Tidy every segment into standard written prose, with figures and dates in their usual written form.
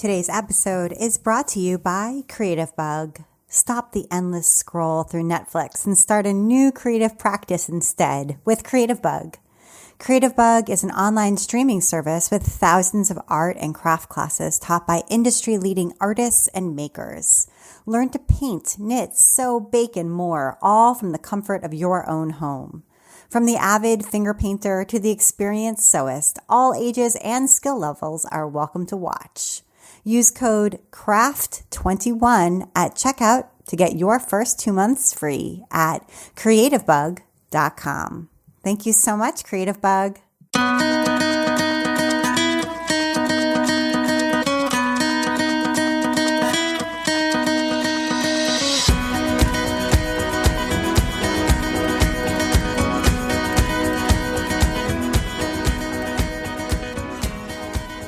Today's episode is brought to you by Creativebug. Stop the endless scroll through Netflix and start a new creative practice instead with Creativebug. Creativebug is an online streaming service with thousands of art and craft classes taught by industry-leading artists and makers. Learn to paint, knit, sew, bake, and more, all from the comfort of your own home. From the avid finger painter to the experienced sewist, all ages and skill levels are welcome to watch. Use code CRAFT21 at checkout to get your first 2 months free at creativebug.com. Thank you so much, Creativebug.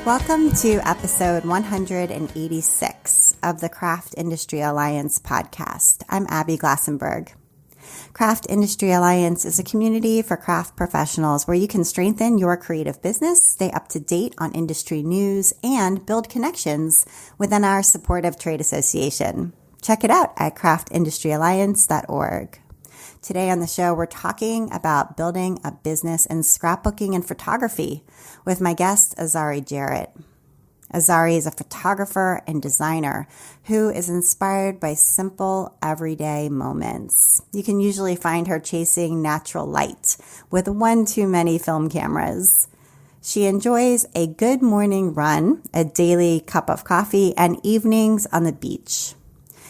Welcome to episode 186 of the Craft Industry Alliance podcast. I'm Abby Glassenberg. Craft Industry Alliance is a community for craft professionals where you can strengthen your creative business, stay up to date on industry news, and build connections within our supportive trade association. Check it out at craftindustyalliance.org. Today on the show, we're talking about building a business in scrapbooking and photography with my guest, Azzari Jarrett. Azzari is a photographer and designer who is inspired by simple, everyday moments. You can usually find her chasing natural light with one too many film cameras. She enjoys a good morning run, a daily cup of coffee, and evenings on the beach.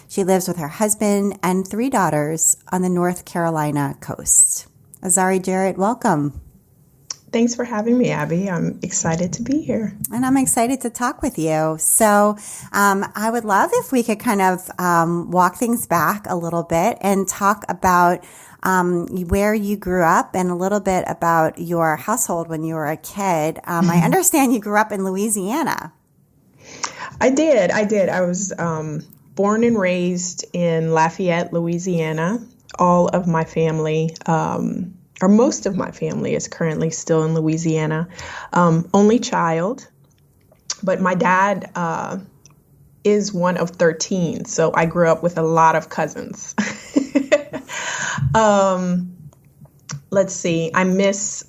She lives with her husband and 3 daughters on the North Carolina coast. Azzari Jarrett, welcome. Thanks for having me, Abby. I'm excited to be here. And I'm excited to talk with you. So I would love if we could kind of walk things back a little bit and talk about where you grew up and a little bit about your household when you were a kid. I understand you grew up in Louisiana. I did. I was born and raised in Lafayette, Louisiana. All of my family, or most of my family, is currently still in Louisiana. Only child, but my dad is one of 13, so I grew up with a lot of cousins. Let's see. I miss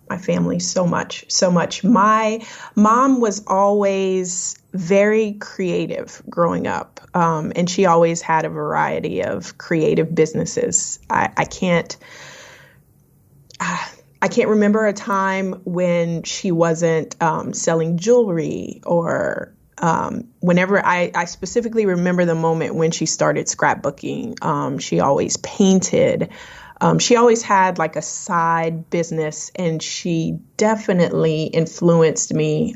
my family so much. My mom was always very creative growing up, and she always had a variety of creative businesses. I can't remember a time when she wasn't selling jewelry, or whenever I specifically remember the moment when she started scrapbooking. She always painted. She always had like a side business, and she definitely influenced me.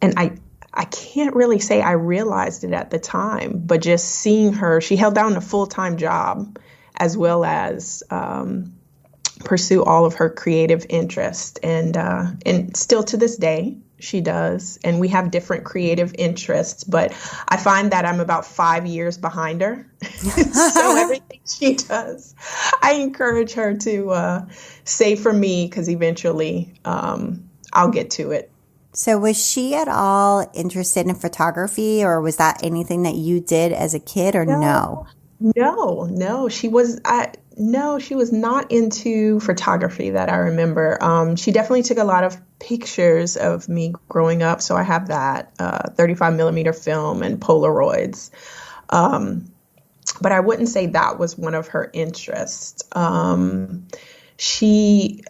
And I can't really say I realized it at the time, but just seeing her, she held down a full-time job as well as pursue all of her creative interests. And still to this day, she does. And we have different creative interests, but I find that I'm about 5 years behind her. So everything she does, I encourage her to save for me, because eventually I'll get to it. So was she at all interested in photography, or was that anything that you did as a kid, or no? No, she was not into photography that I remember. She definitely took a lot of pictures of me growing up. So I have that 35 millimeter film and Polaroids. But I wouldn't say that was one of her interests. She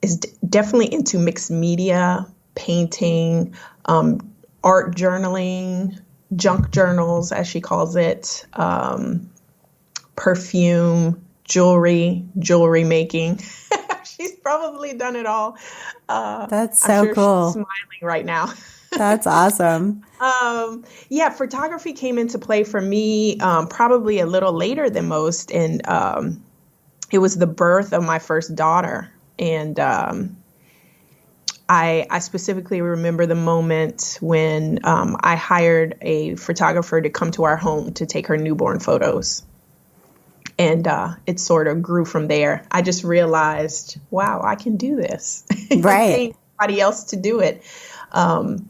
is definitely into mixed media, painting, art journaling, junk journals, as she calls it, perfume, jewelry making. She's probably done it all. That's so I'm sure cool. She's smiling right now. That's awesome. Yeah, photography came into play for me probably a little later than most. And it was the birth of my first daughter. And I specifically remember the moment when I hired a photographer to come to our home to take her newborn photos. And it sort of grew from there. I just realized, wow, I can do this. Right. Anybody else to do it. And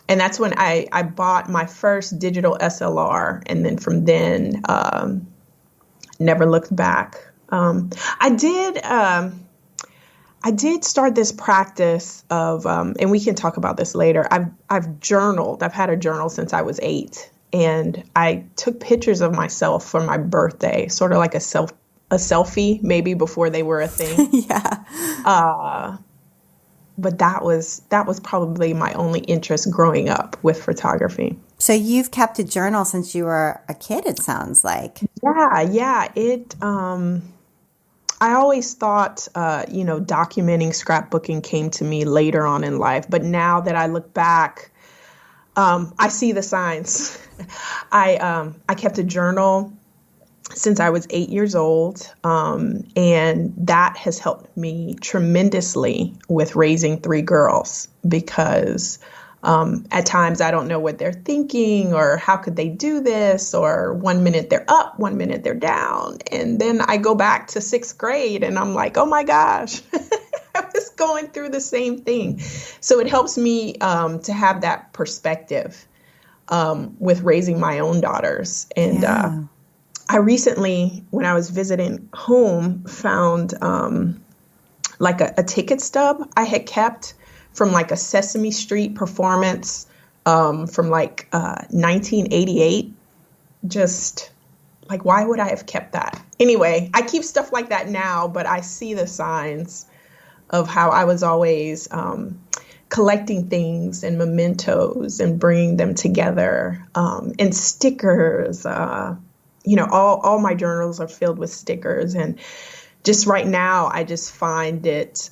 that's when I bought my first digital SLR. And then from then, never looked back. I did start this practice of, and we can talk about this later. I've journaled. I've had a journal since I was 8, and I took pictures of myself for my birthday, sort of like a selfie, maybe before they were a thing. Yeah. But that was probably my only interest growing up with photography. So you've kept a journal since you were a kid, it sounds like. Yeah. I always thought, documenting, scrapbooking came to me later on in life. But now that I look back, I see the signs. I kept a journal since I was 8 years old, and that has helped me tremendously with raising 3 girls because at times I don't know what they're thinking or how could they do this, or 1 minute they're up, 1 minute they're down. And then I go back to 6th grade and I'm like, oh my gosh, I was going through the same thing. So it helps me to have that perspective with raising my own daughters. And I recently, when I was visiting home, found like a ticket stub I had kept from like a Sesame Street performance from like 1988. Just like, why would I have kept that? Anyway, I keep stuff like that now, but I see the signs of how I was always collecting things and mementos and bringing them together, and stickers. All my journals are filled with stickers. And just right now, I just find it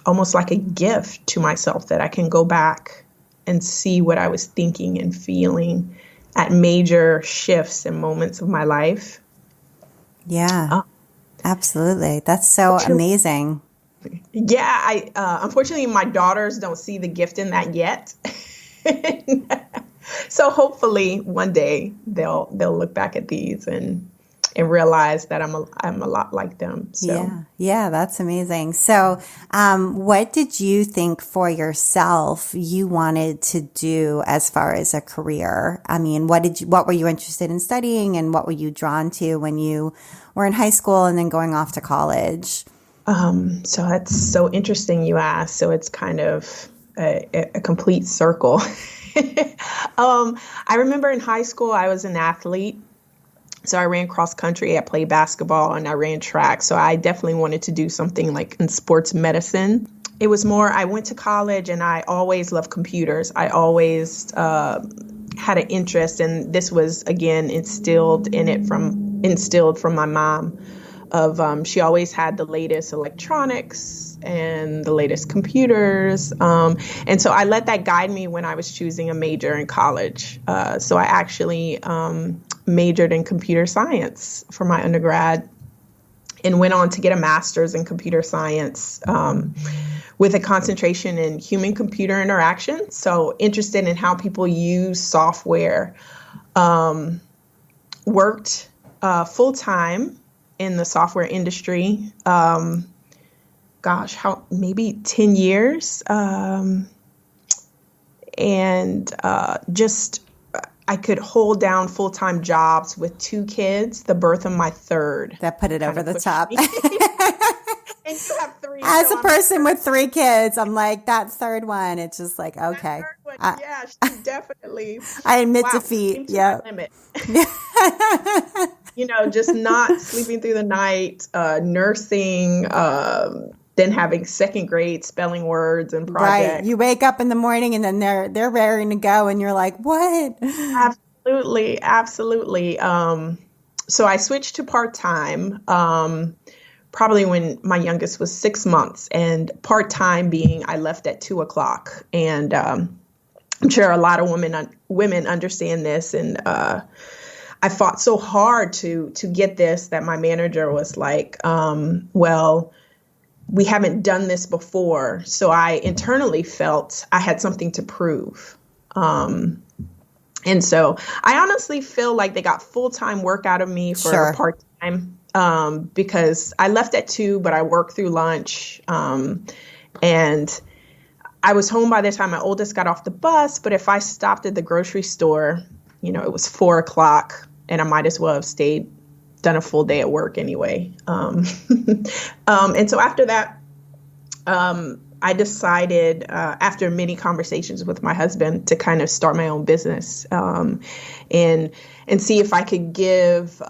almost like a gift to myself that I can go back and see what I was thinking and feeling at major shifts and moments of my life. Yeah, absolutely. That's so amazing. Yeah, unfortunately, my daughters don't see the gift in that yet. So hopefully one day they'll look back at these and realize that I'm a lot like them. So. Yeah, that's amazing. So, what did you think for yourself you wanted to do as far as a career? I mean, what were you interested in studying, and what were you drawn to when you were in high school and then going off to college? So that's so interesting you asked. So it's kind of a complete circle. I remember in high school, I was an athlete. So I ran cross country, I played basketball, and I ran track. So I definitely wanted to do something like in sports medicine. It was more, I went to college and I always loved computers. I always had an interest, and this was, again, instilled from my mom. She always had the latest electronics and the latest computers. And so I let that guide me when I was choosing a major in college. So I actually majored in computer science for my undergrad and went on to get a master's in computer science with a concentration in human-computer interaction. So interested in how people use software. Worked full-time in the software industry. Maybe 10 years. I could hold down full-time jobs with 2 kids, the birth of my third. That put it over the top. And you have 3. As a person with 3 kids, I'm like, that third one, it's just like, okay. Yeah, she definitely. I admit defeat. Yeah. Just not sleeping through the night, nursing, then having 2nd grade spelling words and projects. Right. You wake up in the morning and then they're raring to go and you're like, what? Absolutely. So I switched to part-time, probably when my youngest was 6 months, and part-time being I left at 2:00. And I'm sure a lot of women understand this. And I fought so hard to get this that my manager was like, well, we haven't done this before. So I internally felt I had something to prove. And so I honestly feel like they got full-time work out of me for part-time, because I left at 2, but I worked through lunch. And I was home by the time my oldest got off the bus, but if I stopped at the grocery store, it was 4 o'clock and I might as well have done a full day at work anyway. And so after that, I decided, after many conversations with my husband, to kind of start my own business, and see if I could give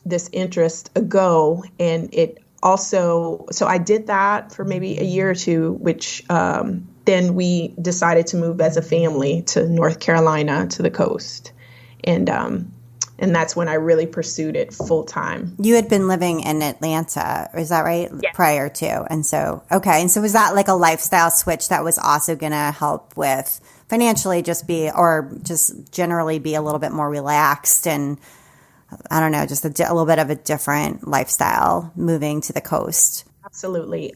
this interest a go. And it also, so I did that for maybe a year or two, which then we decided to move as a family to North Carolina, to the coast. And that's when I really pursued it full time. You had been living in Atlanta, is that right? Yeah. Prior to. And so, okay. And so was that like a lifestyle switch that was also going to help with financially just generally be a little bit more relaxed and, I don't know, just a little bit of a different lifestyle moving to the coast? Absolutely.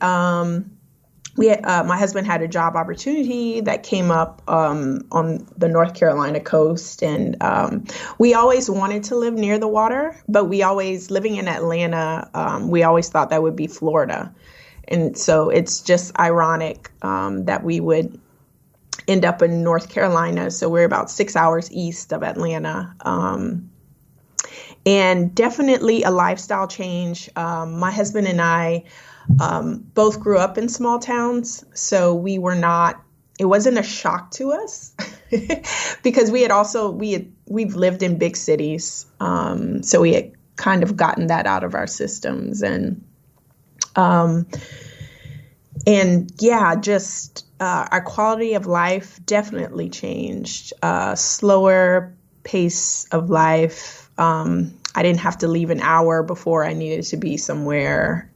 My husband had a job opportunity that came up on the North Carolina coast, and we always wanted to live near the water, but living in Atlanta, we always thought that would be Florida. And so it's just ironic that we would end up in North Carolina. So we're about 6 hours east of Atlanta. And definitely a lifestyle change. My husband and I both grew up in small towns, so it wasn't a shock to us because we've lived in big cities. So we had kind of gotten that out of our systems, and our quality of life definitely changed. Slower pace of life. I didn't have to leave an hour before I needed to be somewhere.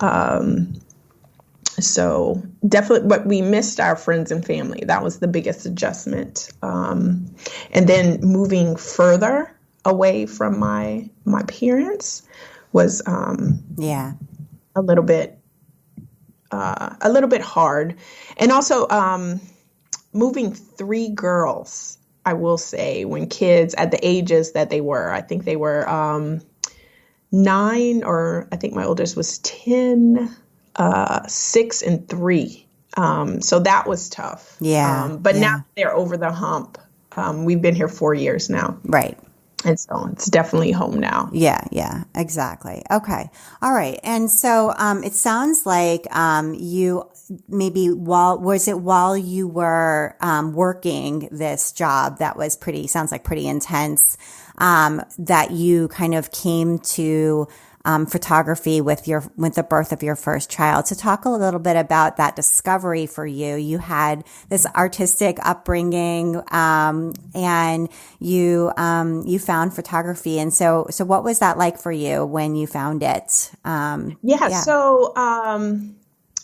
So definitely, but we missed our friends and family. That was the biggest adjustment. And then moving further away from my parents was a little bit hard. And also moving 3 girls, I will say, when kids at the ages that they were, I think they were 9, or I think my oldest was 10, 6, and 3. So that was tough. Yeah. But now they're over the hump. We've been here 4 years now. Right. And so it's definitely home now. Yeah, exactly. Okay. All right. And so it sounds like you maybe while you were working this job that was sounds like pretty intense, that you kind of came to photography with the birth of your first child. So talk a little bit about that discovery for you. You had this artistic upbringing, and you found photography. And so what was that like for you when you found it? So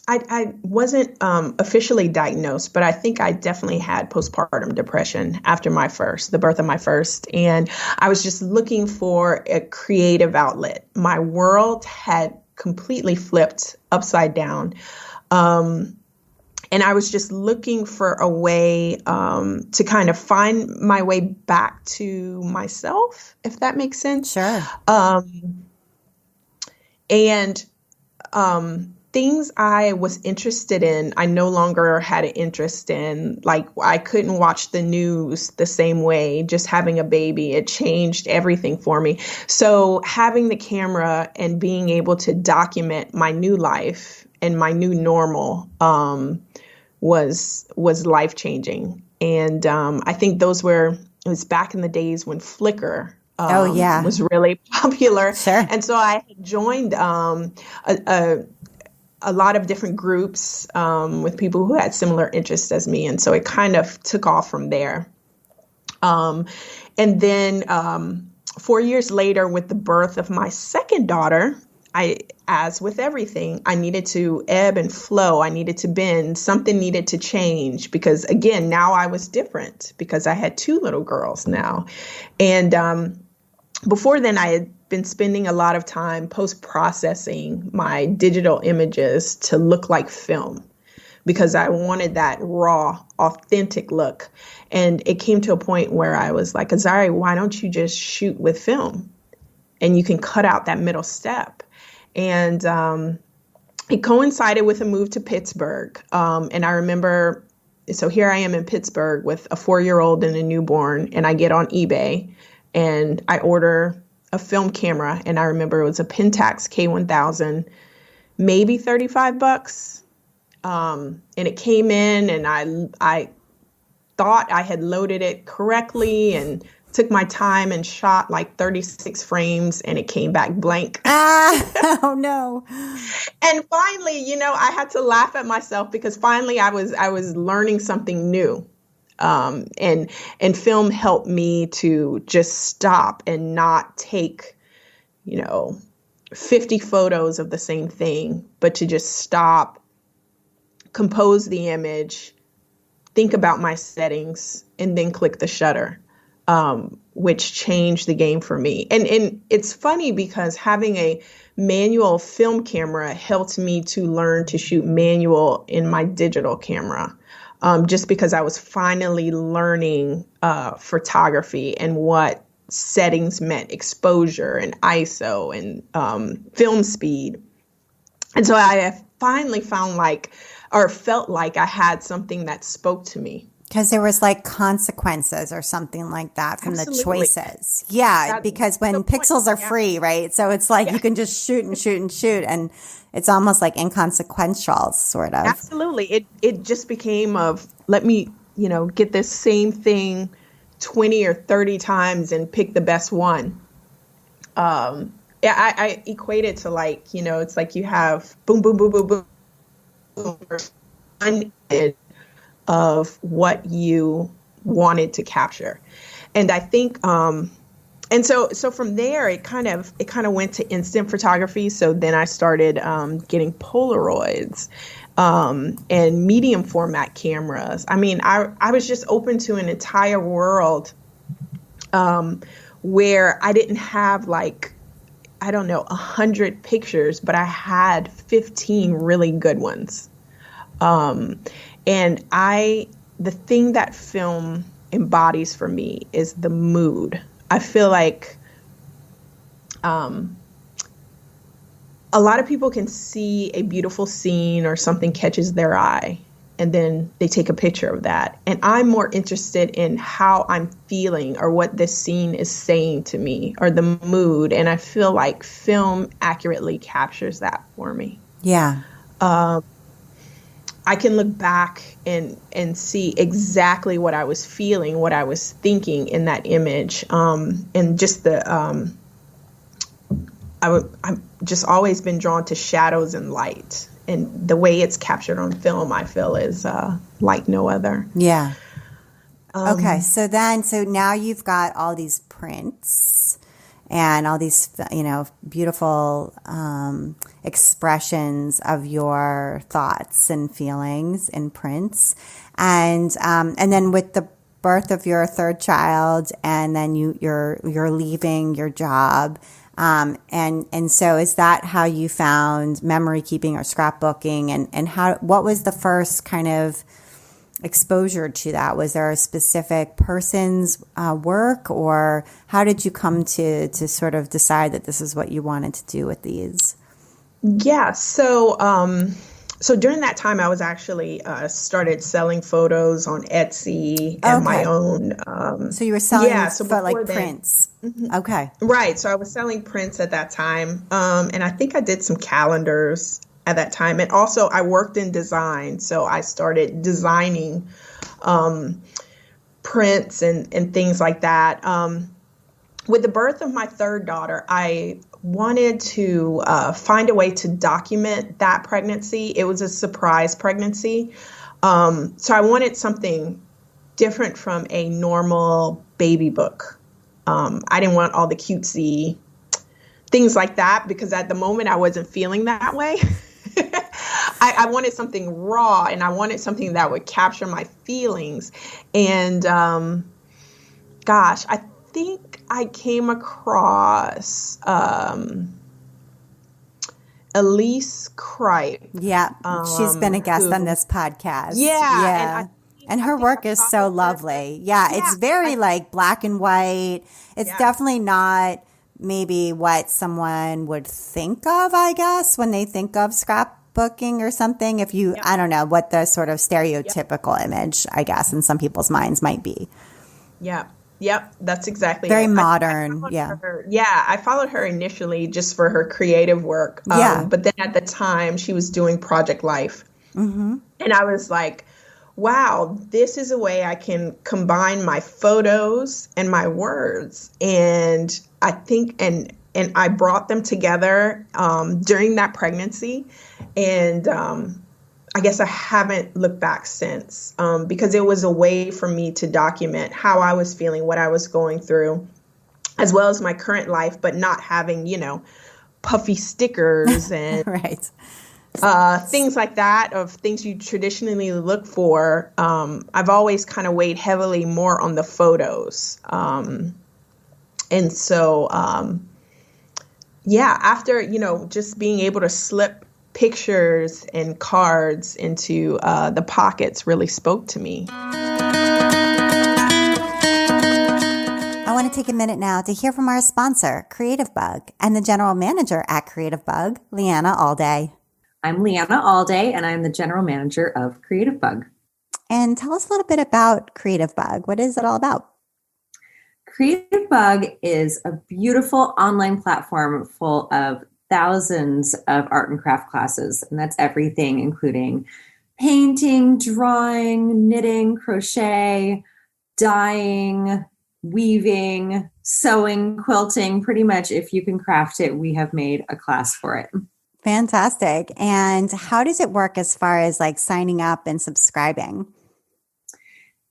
I wasn't officially diagnosed, but I think I definitely had postpartum depression after the birth of my first. And I was just looking for a creative outlet. My world had completely flipped upside down. And I was just looking for a way to kind of find my way back to myself, if that makes sense. Sure. Things I was interested in, I no longer had an interest in. Like, I couldn't watch the news the same way. Just having a baby, it changed everything for me. So having the camera and being able to document my new life and my new normal was life-changing. And I think it was back in the days when Flickr was really popular. Sure. And so I joined a lot of different groups with people who had similar interests as me. And so it kind of took off from there. And then 4 years later, with the birth of my second daughter, as with everything, I needed to ebb and flow. I needed to bend. Something needed to change because, again, now I was different because I had 2 little girls now. And before then, I had been spending a lot of time post-processing my digital images to look like film because I wanted that raw, authentic look. And it came to a point where I was like, Azzari, why don't you just shoot with film? And you can cut out that middle step. And it coincided with a move to Pittsburgh. And I remember so here I am in Pittsburgh with a 4-year-old and a newborn, and I get on eBay and I order a film camera. And I remember it was a Pentax K1000, maybe $35. And it came in, and I thought I had loaded it correctly and took my time and shot like 36 frames, and it came back blank. Oh no. And finally, I had to laugh at myself because finally I was learning something new. And film helped me to just stop and not take, 50 photos of the same thing, but to just stop, compose the image, think about my settings, and then click the shutter, which changed the game for me. And it's funny because having a manual film camera helped me to learn to shoot manual in my digital camera, just because I was finally learning photography and what settings meant, exposure and ISO and film speed. And so I finally felt like I had something that spoke to me. Because there was like consequences or something like that from Absolutely. the choices. Yeah, because when pixels are free, right? So it's like you can just shoot and shoot and shoot, and it's almost like inconsequential, sort of. Absolutely. It just became of, let me, get this same thing 20 or 30 times and pick the best one. I equate it to like, it's like you have boom, boom, boom, boom, boom, of what you wanted to capture. And I think, and so from there, it kind of went to instant photography. So then I started getting Polaroids and medium format cameras. I mean, I was just open to an entire world where I didn't have 100 pictures, but I had 15 really good ones. And the thing that film embodies for me is the mood. I feel like a lot of people can see a beautiful scene or something catches their eye, and then they take a picture of that. And I'm more interested in how I'm feeling or what this scene is saying to me or the mood. And I feel like film accurately captures that for me. Yeah. I can look back and see exactly what I was feeling, what I was thinking in that image. And just I've just always been drawn to shadows and light. And the way it's captured on film, I feel, is like no other. Yeah. Okay. So now you've got all these prints and all these, beautiful expressions of your thoughts and feelings in prints. And then with the birth of your third child, and then you're leaving your job. And so is that how you found memory keeping or scrapbooking, and what was the first kind of exposure to that? Was there a specific person's work, or how did you come to sort of decide that this is what you wanted to do with these? Yeah. So during that time, I was actually started selling photos on Etsy and my own. So you were selling prints. Mm-hmm. Okay. Right. So I was selling prints at that time. And I think I did some calendars at that time. And also I worked in design. So I started designing prints and things like that. With the birth of my third daughter, I wanted to find a way to document that pregnancy. It was a surprise pregnancy. So I wanted something different from a normal baby book. I didn't want all the cutesy things like that because at the moment I wasn't feeling that way. I wanted something raw, and I wanted something that would capture my feelings. And I think I came across Elise Kripe. Yeah, she's been a guest on this podcast. Yeah. And her work is so lovely. Yeah, it's very black and white. It's definitely not maybe what someone would think of, I guess, when they think of scrapbooking scrapbooking or something. If you, I don't know what the sort of stereotypical image, I guess, in some people's minds might be. Yeah. Yep, that's exactly very it. modern. I followed her initially just for her creative work. But then at the time she was doing Project Life. And I was like, wow, this is a way I can combine my photos and my words. And I think, and I brought them together during that pregnancy. And I guess I haven't looked back since because it was a way for me to document how I was feeling, what I was going through, as well as my current life, but not having, puffy stickers and things like that, of things you traditionally look for. I've always kind of weighed heavily more on the photos. And so, after, just being able to slip pictures and cards into the pockets really spoke to me. I want to take a minute now to hear from our sponsor, Creativebug, and the general manager at Creativebug, Leanna Alday. I'm Leanna Alday, and I'm the general manager of Creativebug. And tell us a little bit about Creativebug. What is it all about? Creativebug is a beautiful online platform full of thousands of art and craft classes, and that's everything including painting, drawing, knitting, crochet, dyeing, weaving, sewing, quilting. Pretty much if you can craft it, we have made a class for it. Fantastic. And how does it work as far as like signing up and subscribing?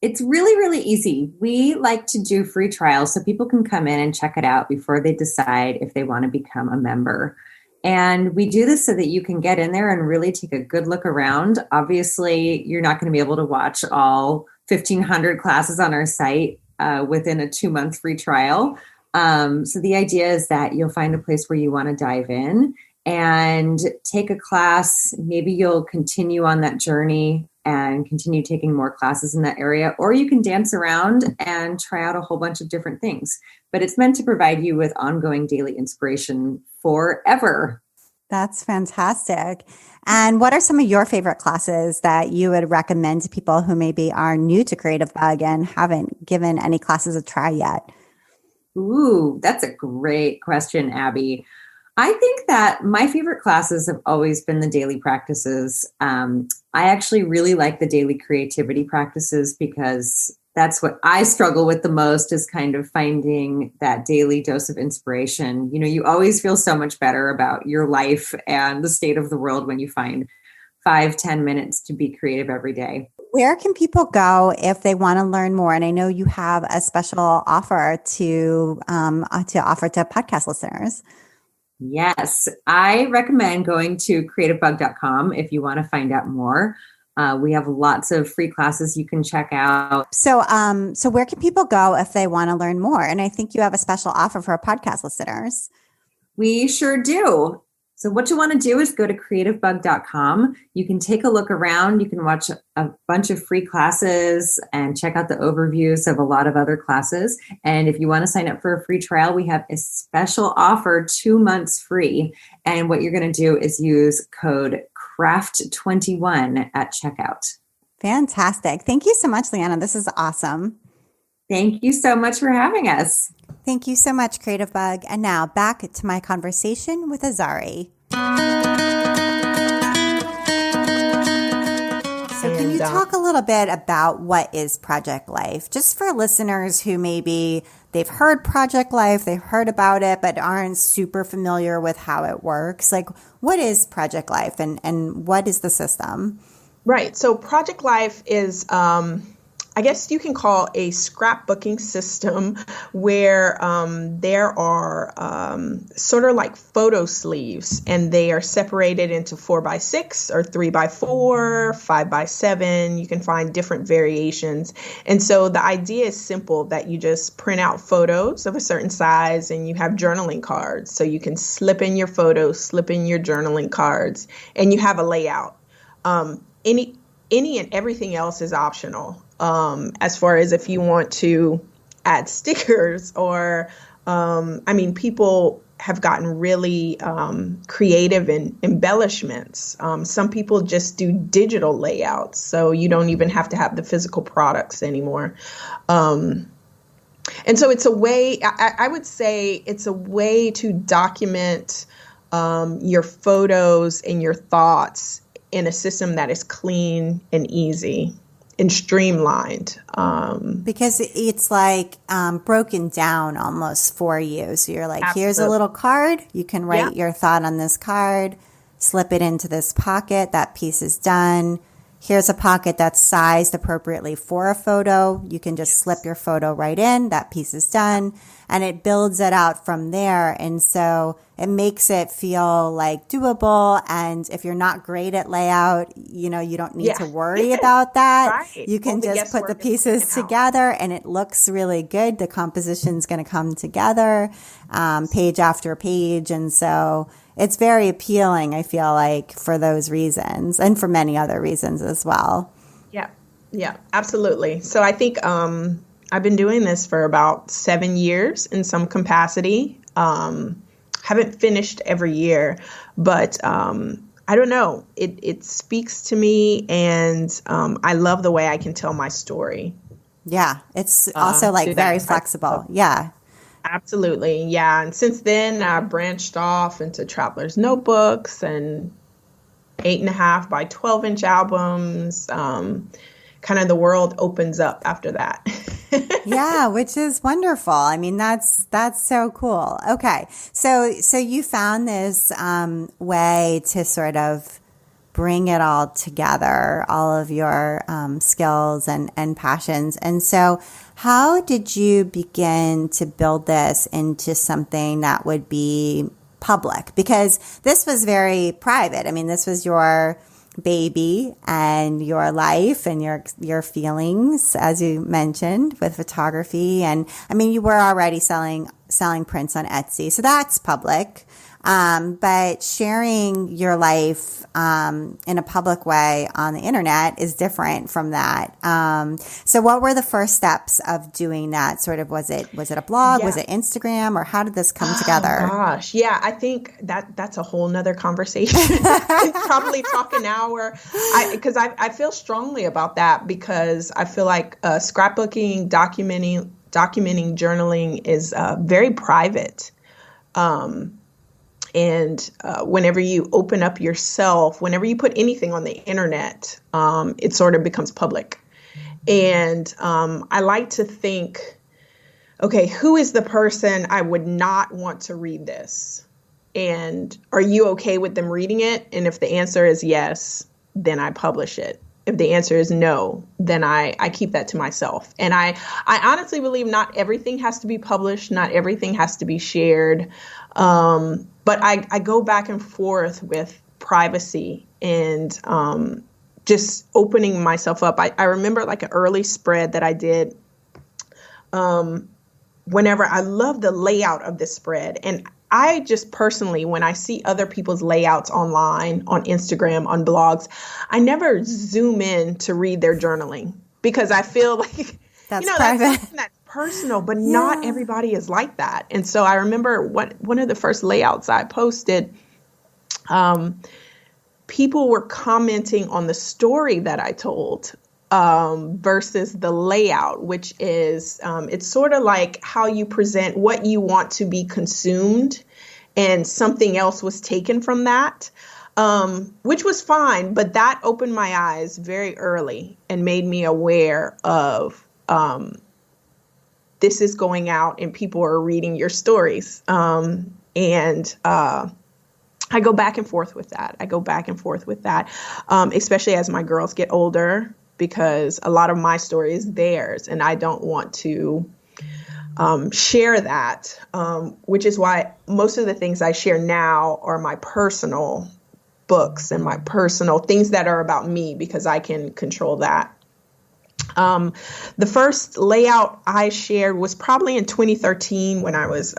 It's really, really easy. We like to do free trials so people can come in and check it out before they decide if they want to become a member. And we do this so that you can get in there and really take a good look around. Obviously, you're not going to be able to watch all 1,500 classes on our site within a 2-month free trial. So the idea is that you'll find a place where you want to dive in and take a class. Maybe you'll continue on that journey and continue taking more classes in that area, or you can dance around and try out a whole bunch of different things. But it's meant to provide you with ongoing daily inspiration forever. That's fantastic. And what are some of your favorite classes that you would recommend to people who maybe are new to Creativebug and haven't given any classes a try yet? Ooh, that's a great question, Abby. I think that my favorite classes have always been the daily practices. I actually really like the daily creativity practices because that's what I struggle with the most, is kind of finding that daily dose of inspiration. You always feel so much better about your life and the state of the world when you find 5-10 minutes to be creative every day. Where can people go if they want to learn more? And I know you have a special offer to offer to podcast listeners. Yes, I recommend going to creativebug.com if you want to find out more. We have lots of free classes you can check out. So where can people go if they want to learn more? And I think you have a special offer for our podcast listeners. We sure do. So what you want to do is go to creativebug.com. You can take a look around. You can watch a bunch of free classes and check out the overviews of a lot of other classes. And if you want to sign up for a free trial, we have a special offer, 2 months free. And what you're going to do is use code CRAFT21 at checkout. Fantastic. Thank you so much, Leanna. This is awesome. Thank you so much for having us. Thank you so much, Creativebug. And now back to my conversation with Azzari. So can you talk a little bit about what is Project Life? Just for listeners who maybe they've heard Project Life, they've heard about it, but aren't super familiar with how it works. Like, what is Project Life and what is the system? Right. So Project Life is I guess you can call a scrapbooking system where there are sort of like photo sleeves, and they are separated into 4x6 or 3x4, 5x7. You can find different variations. And so the idea is simple, that you just print out photos of a certain size and you have journaling cards. So you can slip in your photos, slip in your journaling cards, and you have a layout. Any and everything else is optional. As far as if you want to add stickers or, people have gotten really creative in embellishments. Some people just do digital layouts, so you don't even have to have the physical products anymore. And so it's a way, I would say it's a way to document your photos and your thoughts in a system that is clean and easy and streamlined. Because it's like broken down almost for you. So you're like, Absolutely. Here's a little card. You can write your thought on this card, slip it into this pocket. That piece is done. Here's a pocket that's sized appropriately for a photo. You can just slip your photo right in. That piece is done. And it builds it out from there. And so it makes it feel like doable. And if you're not great at layout, you don't need to worry about that. Right. You can just put the pieces together and it looks really good. The composition's going to come together, page after page. And so it's very appealing, I feel like, for those reasons and for many other reasons as well. Yeah, absolutely. So I think I've been doing this for about 7 years in some capacity. Haven't finished every year, but I don't know. It speaks to me, and I love the way I can tell my story. Yeah, it's also like very flexible. Yeah. Absolutely. Yeah. And since then, I branched off into traveler's notebooks and 8.5 by 12-inch albums. Kind of the world opens up after that. Yeah, which is wonderful. I mean, that's so cool. Okay. So you found this way to sort of bring it all together, all of your skills and passions. And so how did you begin to build this into something that would be public? Because this was very private. I mean, this was your baby and your life and your feelings, as you mentioned, with photography. And I mean, you were already selling prints on Etsy, so that's public. But sharing your life in a public way on the internet is different from that. So what were the first steps of doing that? Sort of, was it a blog? Yeah. Was it Instagram? Or how did this come together? Oh, gosh. Yeah, I think that's a whole nother conversation. Probably talk an hour. Because I feel strongly about that, because I feel like scrapbooking, documenting, journaling is very private. And whenever you open up yourself, whenever you put anything on the internet, it sort of becomes public. And I like to think, okay, who is the person I would not want to read this? And are you okay with them reading it? And if the answer is yes, then I publish it. If the answer is no, then I keep that to myself. And I honestly believe not everything has to be published. Not everything has to be shared. But I go back and forth with privacy and just opening myself up. I remember like an early spread that I did whenever I love the layout of this spread. And I just personally, when I see other people's layouts online, on Instagram, on blogs, I never zoom in to read their journaling, because I feel like, that's that's something that's personal, but not everybody is like that. And so I remember one of the first layouts I posted, people were commenting on the story that I told versus the layout, which is, it's sort of like how you present what you want to be consumed, and something else was taken from that, which was fine. But that opened my eyes very early and made me aware of this is going out and people are reading your stories. And I go back and forth with that. Especially as my girls get older, because a lot of my story is theirs and I don't want to share that, which is why most of the things I share now are my personal books and my personal things that are about me, because I can control that. The first layout I shared was probably in 2013 when I was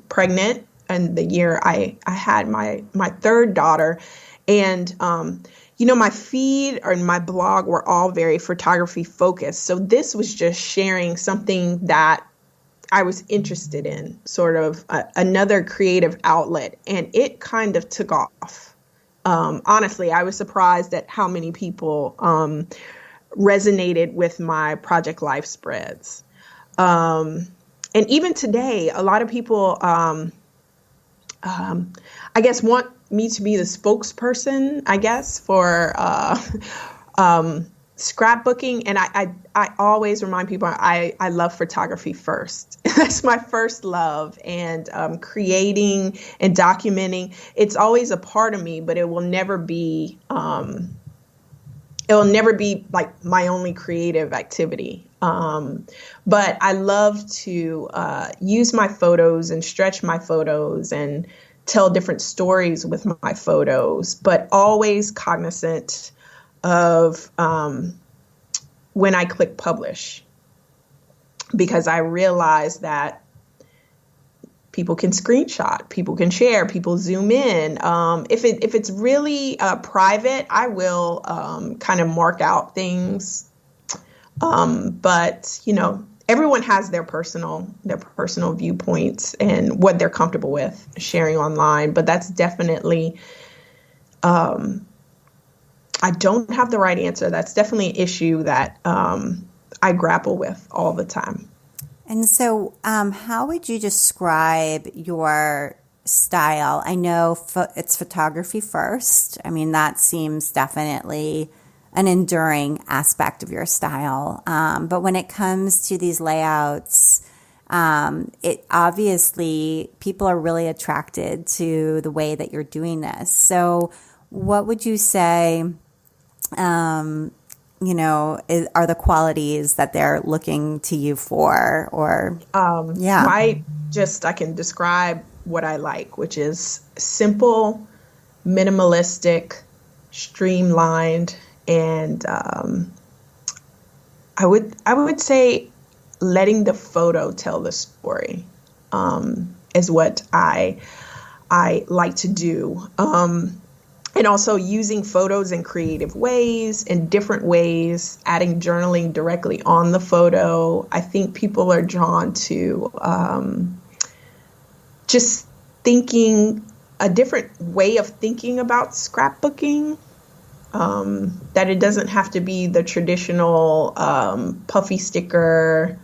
pregnant, and the year I had my third daughter. And, my feed or my blog were all very photography focused. So this was just sharing something that I was interested in, sort of another creative outlet, and it kind of took off. Honestly, I was surprised at how many people resonated with my Project Life spreads. And even today, a lot of people, I guess, want me to be the spokesperson, I guess, for scrapbooking. And I always remind people I love photography first. That's my first love. And creating and documenting, it's always a part of me, but it will never be like my only creative activity. But I love to use my photos and stretch my photos and tell different stories with my photos, but always cognizant of when I click publish, because I realize that people can screenshot, people can share, people zoom in. If it's really private, I will kind of mark out things. But everyone has their personal viewpoints and what they're comfortable with sharing online. But that's definitely, I don't have the right answer. That's definitely an issue that I grapple with all the time. And so how would you describe your style? I know it's photography first. I mean, that seems definitely an enduring aspect of your style. But when it comes to these layouts, it obviously people are really attracted to the way that you're doing this. So what would you say, are the qualities that they're looking to you for? Or, I can describe what I like, which is simple, minimalistic, streamlined, and I would say letting the photo tell the story is what I like to do. And also using photos in creative ways, in different ways, adding journaling directly on the photo. I think people are drawn to just thinking a different way of thinking about scrapbooking, that it doesn't have to be the traditional puffy sticker,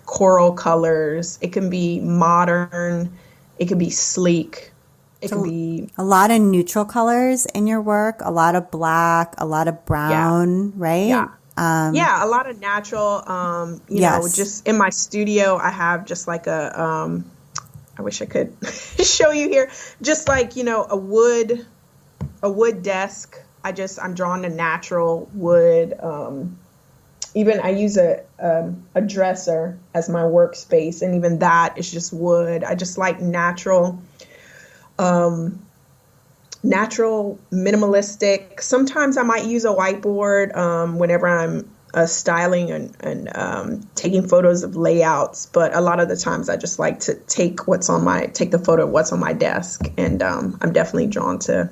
coral colors. It can be modern. It can be sleek. It can be a lot of neutral colors in your work, a lot of black, a lot of brown, right? Yeah. A lot of natural, just in my studio, I have just like I wish I could show you here, just like, a wood desk. I'm drawn to natural wood. Even I use a dresser as my workspace, and even that is just wood. I just like natural, minimalistic. Sometimes I might use a whiteboard whenever I'm styling and taking photos of layouts. But a lot of the times I just like to take the photo of what's on my desk. And I'm definitely drawn to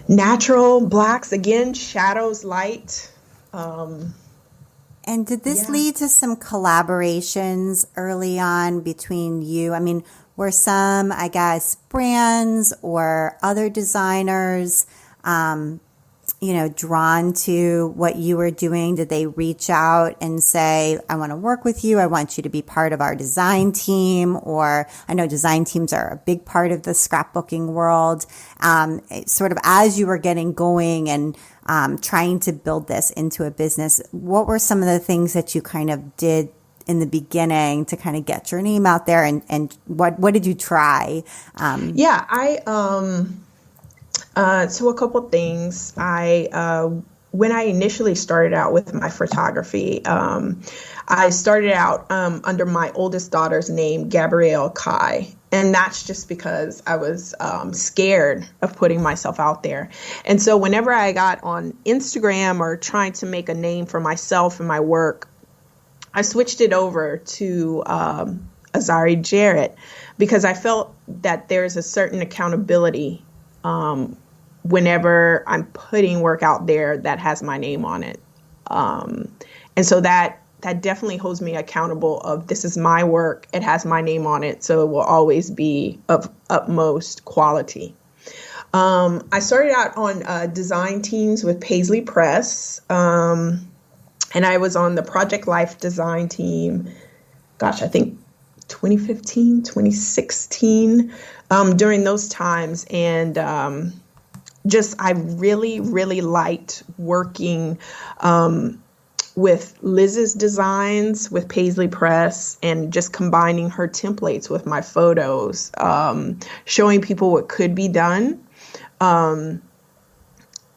natural blacks, again, shadows, light. And did this lead to some collaborations early on between you? I mean, were some, I guess, brands or other designers, drawn to what you were doing? Did they reach out and say, I want to work with you, I want you to be part of our design team? Or I know design teams are a big part of the scrapbooking world. Sort of as you were getting going and trying to build this into a business, what were some of the things that you kind of did in the beginning to kind of get your name out there, and what did you try? So a couple things. When I initially started out with my photography, I started out under my oldest daughter's name, Gabrielle Kai. And that's just because I was scared of putting myself out there. And so whenever I got on Instagram or trying to make a name for myself and my work, I switched it over to Azzari Jarrett, because I felt that there's a certain accountability whenever I'm putting work out there that has my name on it. And so that that definitely holds me accountable of this is my work. It has my name on it. So it will always be of utmost quality. I started out on design teams with Paisley Press. And I was on the Project Life design team. Gosh, I think 2015, 2016, during those times. And I really, really liked working with Liz's designs with Paisley Press and just combining her templates with my photos, showing people what could be done. And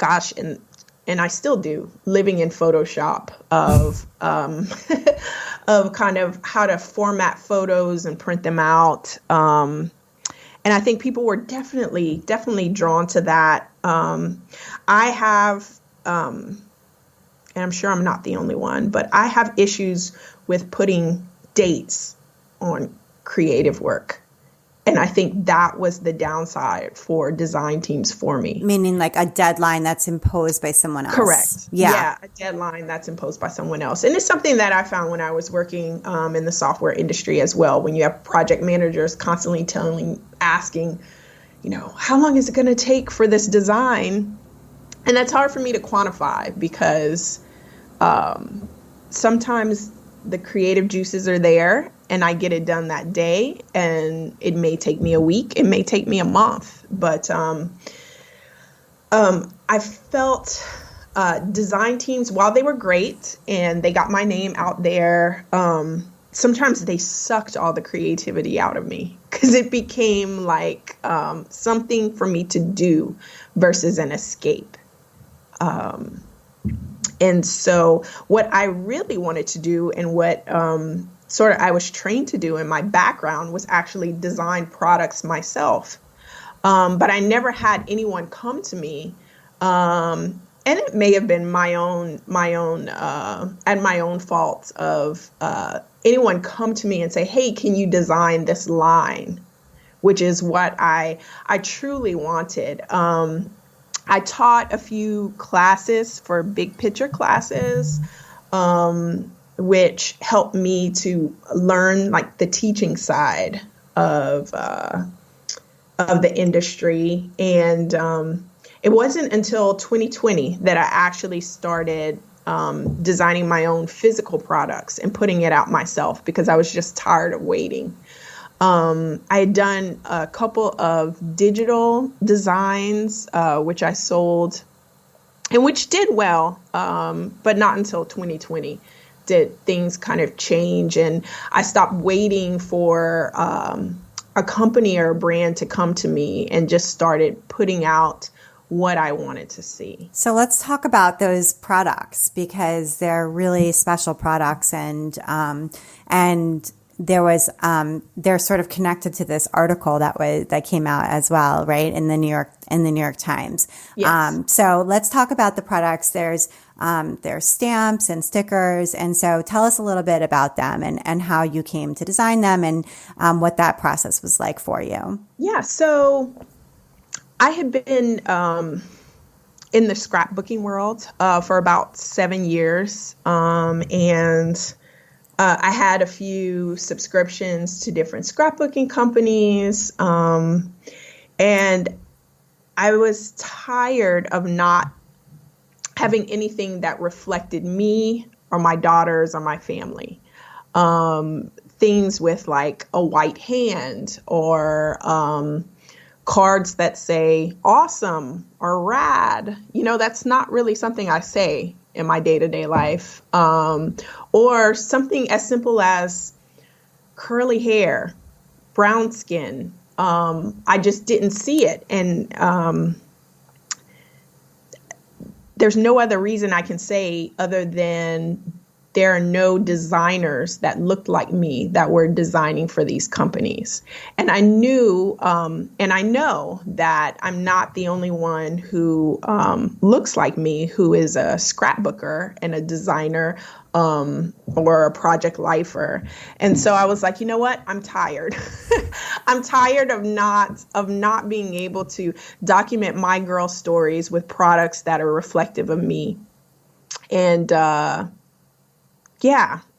I still do, living in Photoshop of of kind of how to format photos and print them out. And I think people were definitely drawn to that. I have, and I'm sure I'm not the only one, but I have issues with putting dates on creative work. And I think that was the downside for design teams for me. Meaning like a deadline that's imposed by someone else. Correct. Yeah, a deadline that's imposed by someone else. And it's something that I found when I was working in the software industry as well, when you have project managers constantly asking, how long is it going to take for this design? And that's hard for me to quantify because sometimes the creative juices are there and I get it done that day, and it may take me a week, it may take me a month, but I felt design teams, while they were great and they got my name out there, sometimes they sucked all the creativity out of me because it became like something for me to do versus an escape. And so what I really wanted to do and what sort of I was trained to do in my background was actually design products myself. But I never had anyone come to me. And it may have been my own fault of anyone come to me and say, hey, can you design this line? Which is what I truly wanted. I taught a few classes for big picture classes, which helped me to learn like the teaching side of the industry. And it wasn't until 2020 that I actually started designing my own physical products and putting it out myself because I was just tired of waiting. I had done a couple of digital designs, which I sold and which did well, but not until 2020 did things kind of change. And I stopped waiting for a company or a brand to come to me and just started putting out what I wanted to see. So let's talk about those products because they're really special products, and there was they're sort of connected to this article that came out as well, right, in the New York Times. Yes. So let's talk about the products. There's stamps and stickers, and so tell us a little bit about them and how you came to design them and what that process was like for you. Yeah. So I had been in the scrapbooking world for about 7 years, and I had a few subscriptions to different scrapbooking companies, and I was tired of not having anything that reflected me or my daughters or my family. Things with like a white hand or cards that say awesome or rad. That's not really something I say in my day-to-day life. Or something as simple as curly hair, brown skin. I just didn't see it. And there's no other reason I can say other than there are no designers that looked like me that were designing for these companies. And I knew, and I know that I'm not the only one who looks like me, who is a scrapbooker and a designer or a project lifer. And so I was like, you know what? I'm tired. I'm tired of not being able to document my girl stories with products that are reflective of me. And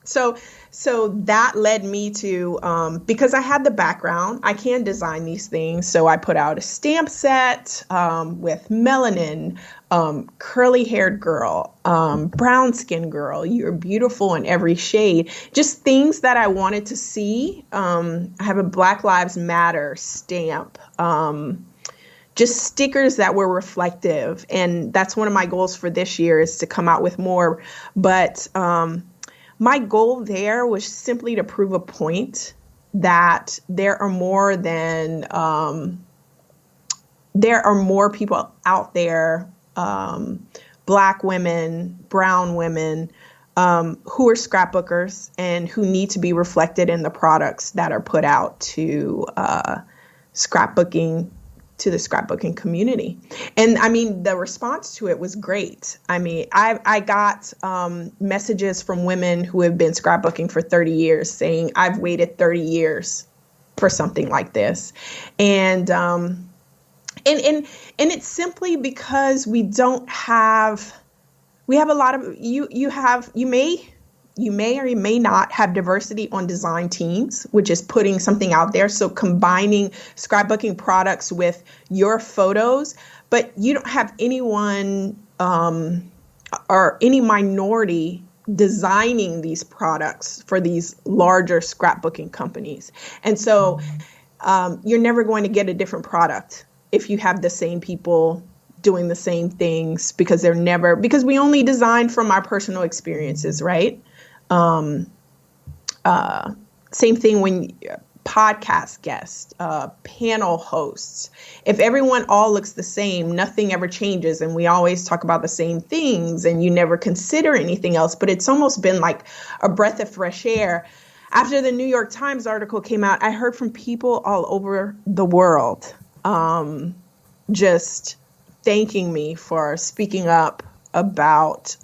So that led me to, because I had the background, I can design these things. So I put out a stamp set with melanin, curly haired girl, brown skin girl, you're beautiful in every shade, just things that I wanted to see. I have a Black Lives Matter stamp, just stickers that were reflective. And that's one of my goals for this year, is to come out with more. But my goal there was simply to prove a point that there are more people out there, Black women, brown women, who are scrapbookers and who need to be reflected in the products that are put out to scrapbooking, to the scrapbooking community. And I mean, the response to it was great. I mean, I got messages from women who have been scrapbooking for 30 years saying, I've waited 30 years for something like this. And it's simply because we have a lot of, you may or you may not have diversity on design teams, which is putting something out there. So combining scrapbooking products with your photos, but you don't have anyone or any minority designing these products for these larger scrapbooking companies. And so you're never going to get a different product if you have the same people doing the same things, because we only design from our personal experiences, right? Same thing when podcast guests, panel hosts. If everyone all looks the same, nothing ever changes, and we always talk about the same things, and you never consider anything else. But it's almost been like a breath of fresh air. After the New York Times article came out, I heard from people all over the world, just thanking me for speaking up about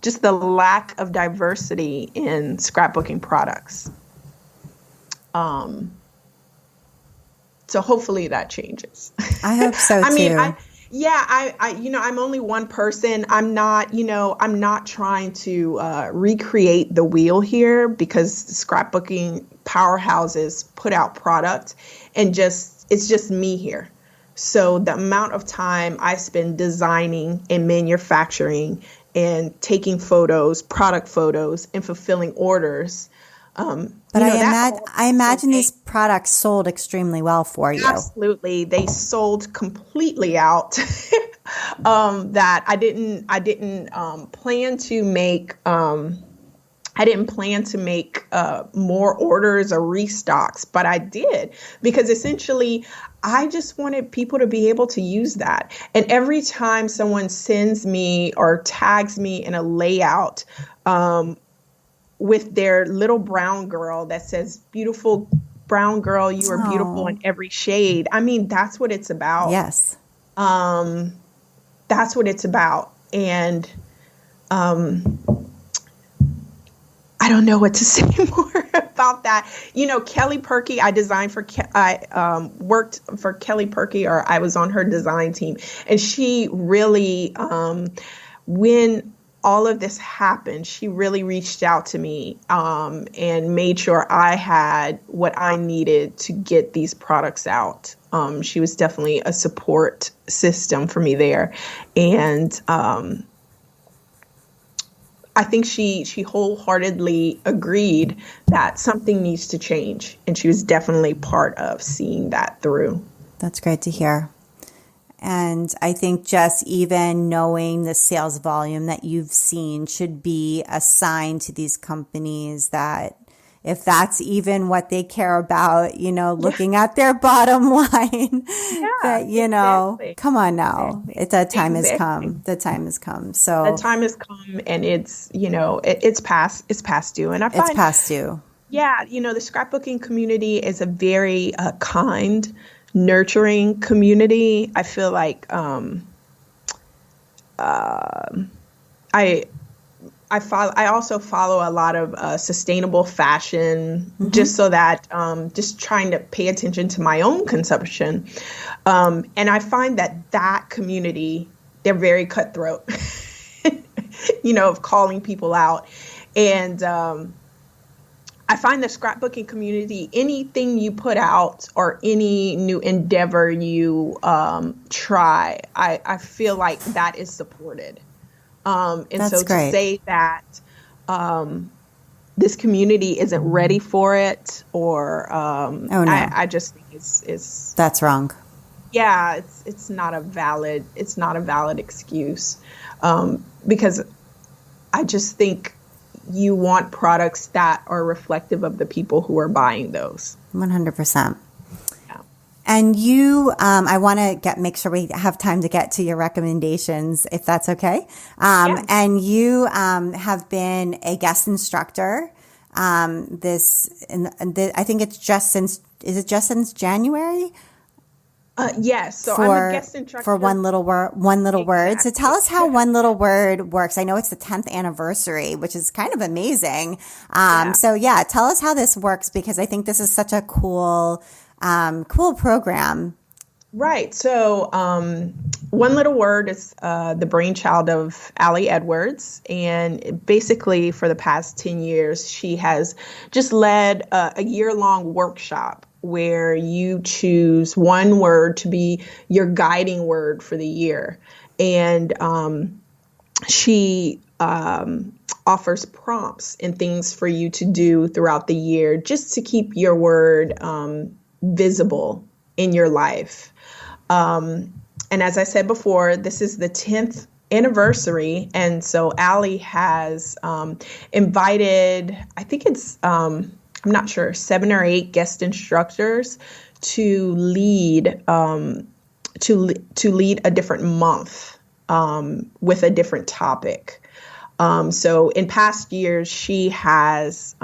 just the lack of diversity in scrapbooking products. So hopefully that changes. I hope so too. I'm only one person. I'm not trying to recreate the wheel here, because scrapbooking powerhouses put out product, and it's just me here. So the amount of time I spend designing and manufacturing and taking photos, product photos, and fulfilling orders. But I imagine these products sold extremely well for you. Absolutely. They sold completely out. That I didn't plan to make. I didn't plan to make more orders or restocks, but I did, because essentially I just wanted people to be able to use that. And every time someone sends me or tags me in a layout with their little brown girl that says, beautiful brown girl, you are beautiful in every shade. I mean, that's what it's about. Yes. That's what it's about. And I don't know what to say more about that. Kelly Perky, I worked for Kelly Perky, or I was on her design team. And she really, when all of this happened, she really reached out to me and made sure I had what I needed to get these products out. She was definitely a support system for me there. And I think she wholeheartedly agreed that something needs to change. And she was definitely part of seeing that through. That's great to hear. And I think just even knowing the sales volume that you've seen should be a sign to these companies that if that's even what they care about, looking at their bottom line, that, exactly. Come on now. The time has come. The time has come. So the time has come, and it's, it's past due. And I find it's past due. Yeah. The scrapbooking community is a very kind, nurturing community. I feel like I also follow a lot of sustainable fashion, just so that just trying to pay attention to my own consumption. And I find that community, they're very cutthroat, of calling people out. And I find the scrapbooking community, anything you put out or any new endeavor you try, I feel like that is supported. And That's so great. To say that this community isn't ready for it, or no. I just think it's that's wrong. Yeah, it's not a valid excuse, because I just think you want products that are reflective of the people who are buying those. 100%. And you, I want to make sure we have time to get to your recommendations, if that's okay. And you have been a guest instructor. I think it's just since January? Yes. So I'm a guest instructor for One Little Word. So tell us how One Little Word works. I know it's the 10th anniversary, which is kind of amazing. So tell us how this works, because I think this is such a cool program. Right. So One Little Word is the brainchild of Allie Edwards. And basically for the past 10 years, she has just led a year-long workshop where you choose one word to be your guiding word for the year. And she offers prompts and things for you to do throughout the year just to keep your word visible in your life. And as I said before, this is the 10th anniversary. And so Allie has invited, I think it's, I'm not sure, 7 or 8 guest instructors to lead a different month with a different topic. So in past years, she has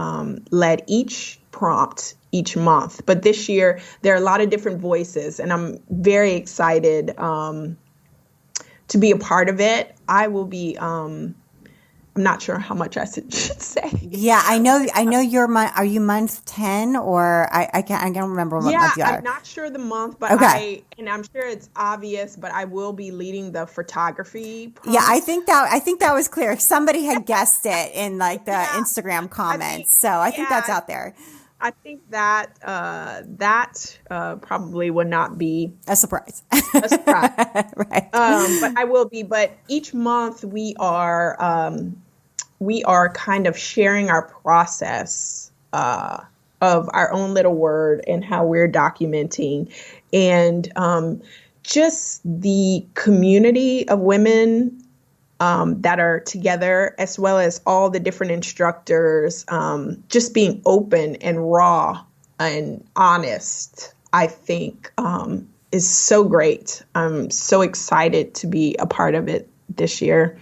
led each prompt each month. But this year, there are a lot of different voices, and I'm very excited to be a part of it. I will be, I'm not sure how much I should say. Yeah, I know are you month 10 or I don't remember what month you are. I'm not sure the month, but okay. I'm sure it's obvious, but I will be leading the photography prompt. Yeah, I think that was clear. Somebody had guessed it in like the Instagram comments. I think that's out there. I think that probably would not be a surprise. Right. But I will be. But each month we are kind of sharing our process of our own little word and how we're documenting, and just the community of women that are together, as well as all the different instructors, just being open and raw and honest, I think is so great. I'm so excited to be a part of it this year.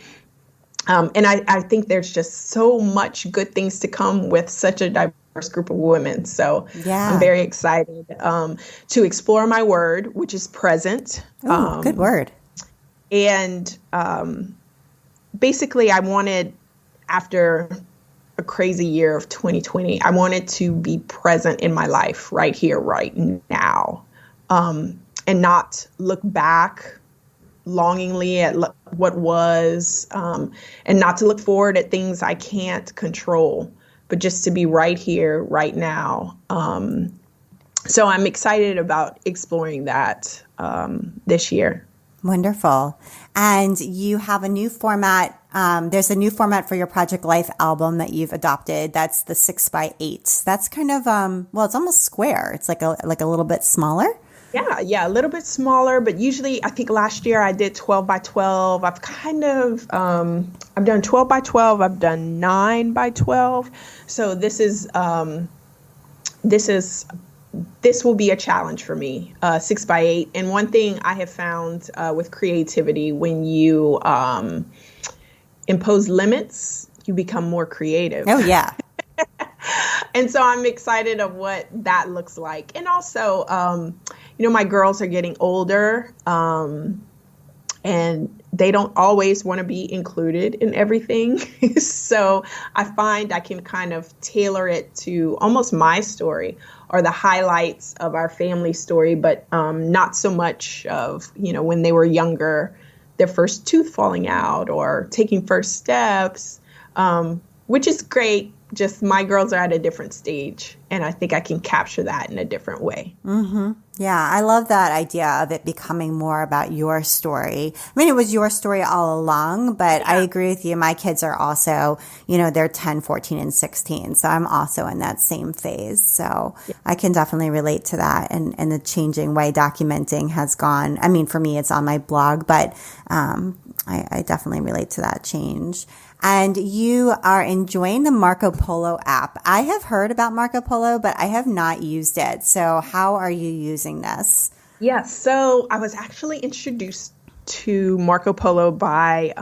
And I think there's just so much good things to come with such a diverse group of women. So I'm very excited to explore my word, which is present. Ooh, good word. And basically, I wanted, after a crazy year of 2020, I wanted to be present in my life right here, right now, and not look back longingly at what was, and not to look forward at things I can't control, but just to be right here, right now. So I'm excited about exploring that this year. Wonderful. And you have a new format. There's a new format for your Project Life album that you've adopted. That's the 6x8. That's kind of, it's almost square. It's like a little bit smaller. Yeah, a little bit smaller, but usually I think last year I did 12 by 12. I've kind of, I've done 12 by 12. I've done 9 by 12. So this will be a challenge for me, 6 by 8. And one thing I have found with creativity, when you impose limits, you become more creative. Oh, yeah. And so I'm excited of what that looks like. And also, my girls are getting older, and they don't always want to be included in everything. So I find I can kind of tailor it to almost my story or the highlights of our family story, but not so much of, when they were younger, their first tooth falling out or taking first steps. which is great. Just my girls are at a different stage, and I think I can capture that in a different way. Mm-hmm. Yeah, I love that idea of it becoming more about your story. I mean, it was your story all along, but I agree with you. My kids are also, they're 10, 14, and 16. So I'm also in that same phase. So I can definitely relate to that and the changing way documenting has gone. I mean, for me, it's on my blog, but I definitely relate to that change. And you are enjoying the Marco Polo app. I have heard about Marco Polo, but I have not used it. So how are you using this? Yeah, so I was actually introduced to Marco Polo by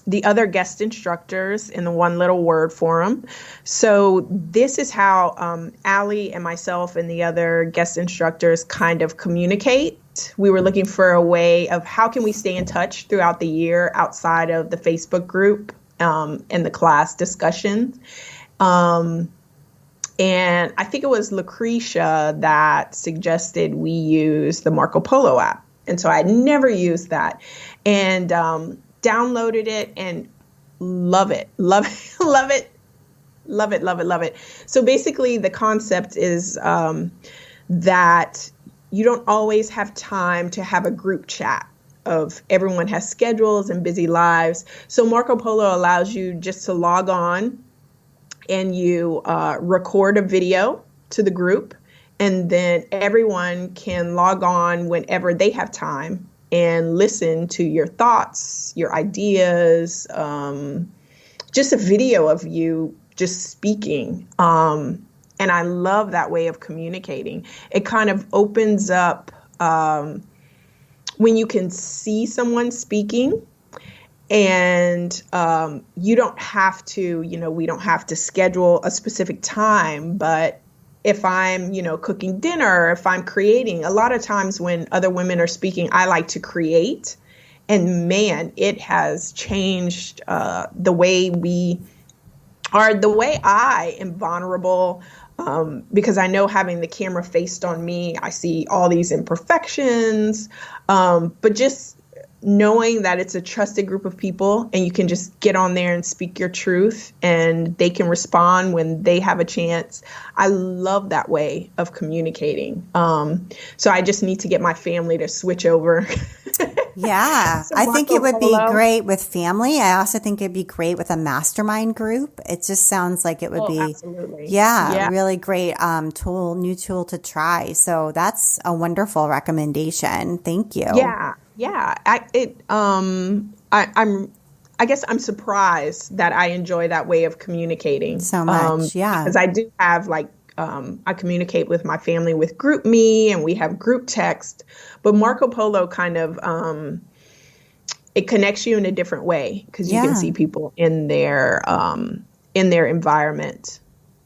the other guest instructors in the One Little Word forum. So this is how Allie and myself and the other guest instructors kind of communicate. We were looking for a way of how can we stay in touch throughout the year outside of the Facebook group and the class discussions. And I think it was Lucretia that suggested we use the Marco Polo app. And so I never used that and downloaded it and love it. So basically the concept is that you don't always have time to have a group chat of everyone has schedules and busy lives. So Marco Polo allows you just to log on and you record a video to the group, and then everyone can log on whenever they have time and listen to your thoughts, your ideas, just a video of you just speaking. And I love that way of communicating. It kind of opens up when you can see someone speaking and you don't have to, we don't have to schedule a specific time. But if I'm, cooking dinner, if I'm creating, a lot of times when other women are speaking, I like to create. And man, it has changed the way I am vulnerable. Because I know having the camera faced on me, I see all these imperfections, but just knowing that it's a trusted group of people and you can just get on there and speak your truth and they can respond when they have a chance. I love that way of communicating. So I just need to get my family to switch over. Yeah, I think it would be great with family. I also think it'd be great with a mastermind group. It just sounds like it would be, absolutely. Really great new tool to try. So that's a wonderful recommendation. Thank you. Yeah. I guess I'm surprised that I enjoy that way of communicating so much. Because I do have I communicate with my family with GroupMe and we have group text, but Marco Polo kind of, it connects you in a different way because you can see people in their environment,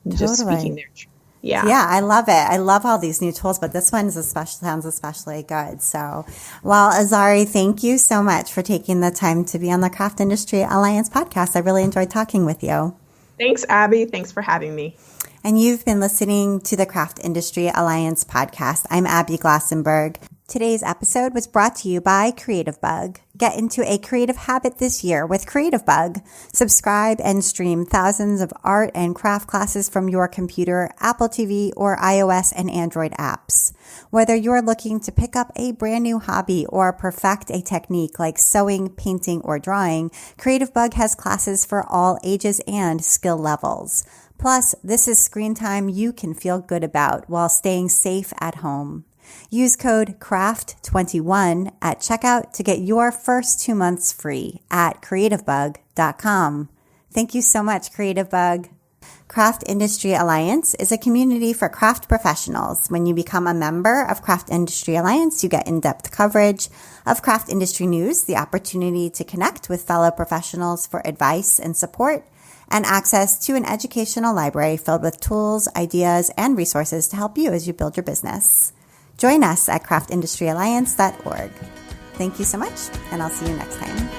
just speaking their truth. Yeah, I love it. I love all these new tools, but this one sounds especially good. So, well, Azzari, thank you so much for taking the time to be on the Craft Industry Alliance podcast. I really enjoyed talking with you. Thanks, Abby. Thanks for having me. And you've been listening to the Craft Industry Alliance podcast. I'm Abby Glassenberg. Today's episode was brought to you by Creativebug. Get into a creative habit this year with Creativebug. Subscribe and stream thousands of art and craft classes from your computer, Apple TV, or iOS and Android apps. Whether you're looking to pick up a brand new hobby or perfect a technique like sewing, painting, or drawing, Creativebug has classes for all ages and skill levels. Plus, this is screen time you can feel good about while staying safe at home. Use code CRAFT21 at checkout to get your first 2 months free at creativebug.com. Thank you so much, Creativebug. Craft Industry Alliance is a community for craft professionals. When you become a member of Craft Industry Alliance, you get in-depth coverage of craft industry news, the opportunity to connect with fellow professionals for advice and support, and access to an educational library filled with tools, ideas, and resources to help you as you build your business. Join us at craftindustryalliance.org. Thank you so much, and I'll see you next time.